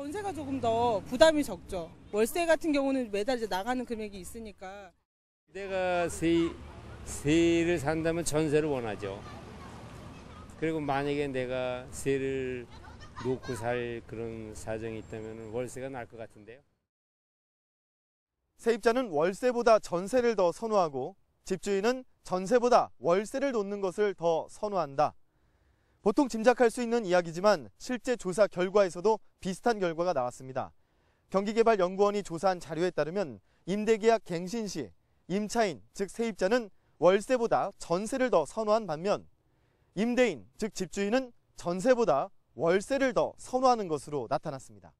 전세가 조금 더 부담이 적죠. 월세 같은 경우는 매달 이제 나가는 금액이 있으니까. 내가 세를 산다면 전세를 원하죠. 그리고 만약에 내가 세를 놓고 살 그런 사정이 있다면 월세가 나을 것 같은데요. 세입자는 월세보다 전세를 더 선호하고 집주인은 전세보다 월세를 놓는 것을 더 선호한다. 보통 짐작할 수 있는 이야기지만 실제 조사 결과에서도 비슷한 결과가 나왔습니다. 경기개발연구원이 조사한 자료에 따르면 임대계약 갱신 시 임차인, 즉 세입자는 월세보다 전세를 더 선호한 반면 임대인, 즉 집주인은 전세보다 월세를 더 선호하는 것으로 나타났습니다.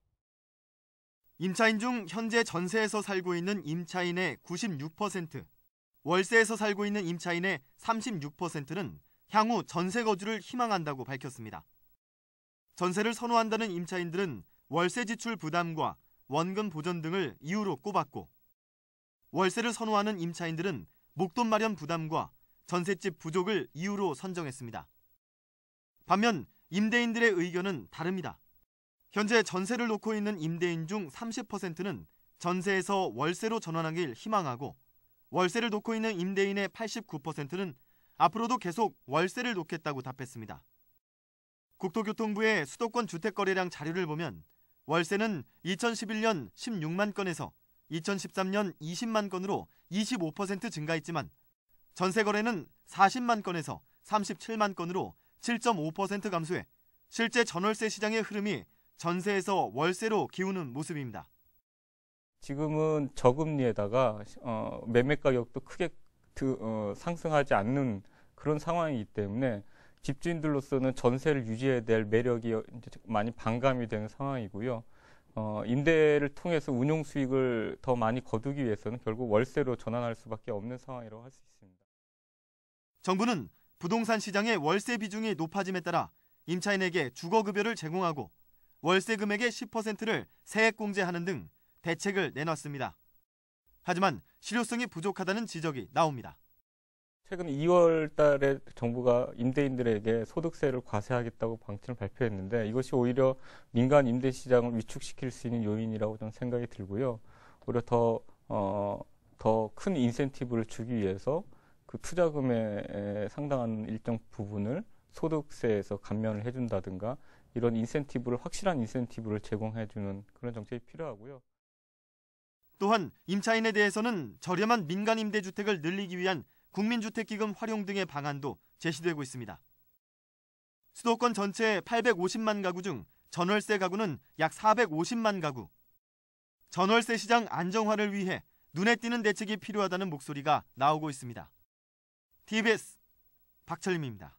임차인 중 현재 전세에서 살고 있는 임차인의 96%, 월세에서 살고 있는 임차인의 36%는 향후 전세 거주를 희망한다고 밝혔습니다. 전세를 선호한다는 임차인들은 월세 지출 부담과 원금 보전 등을 이유로 꼽았고, 월세를 선호하는 임차인들은 목돈 마련 부담과 전셋집 부족을 이유로 선정했습니다. 반면 임대인들의 의견은 다릅니다. 현재 전세를 놓고 있는 임대인 중 30%는 전세에서 월세로 전환하길 희망하고, 월세를 놓고 있는 임대인의 89%는 앞으로도 계속 월세를 놓겠다고 답했습니다. 국토교통부의 수도권 주택거래량 자료를 보면 월세는 2011년 16만 건에서 2013년 20만 건으로 25% 증가했지만 전세 거래는 40만 건에서 37만 건으로 7.5% 감소해 실제 전월세 시장의 흐름이 전세에서 월세로 기우는 모습입니다. 지금은 저금리에다가 매매 가격도 크게 상승하지 않는 그런 상황이기 때문에 집주인들로서는 전세를 유지해야 될 매력이 많이 반감이 되는 상황이고요. 임대를 통해서 운용 수익을 더 많이 거두기 위해서는 결국 월세로 전환할 수밖에 없는 상황이라고 할 수 있습니다. 정부는 부동산 시장의 월세 비중이 높아짐에 따라 임차인에게 주거급여를 제공하고 월세 금액의 10%를 세액공제하는 등 대책을 내놨습니다. 하지만 실효성이 부족하다는 지적이 나옵니다. 최근 2월 달에 정부가 임대인들에게 소득세를 과세하겠다고 방침을 발표했는데 이것이 오히려 민간 임대 시장을 위축시킬 수 있는 요인이라고 저는 생각이 들고요. 오히려 더 큰 인센티브를 주기 위해서 그 투자금의 상당한 일정 부분을 소득세에서 감면을 해준다든가 이런 확실한 인센티브를 제공해주는 그런 정책이 필요하고요. 또한 임차인에 대해서는 저렴한 민간 임대주택을 늘리기 위한 국민주택기금 활용 등의 방안도 제시되고 있습니다. 수도권 전체 850만 가구 중 전월세 가구는 약 450만 가구. 전월세 시장 안정화를 위해 눈에 띄는 대책이 필요하다는 목소리가 나오고 있습니다. TBS 박철림입니다.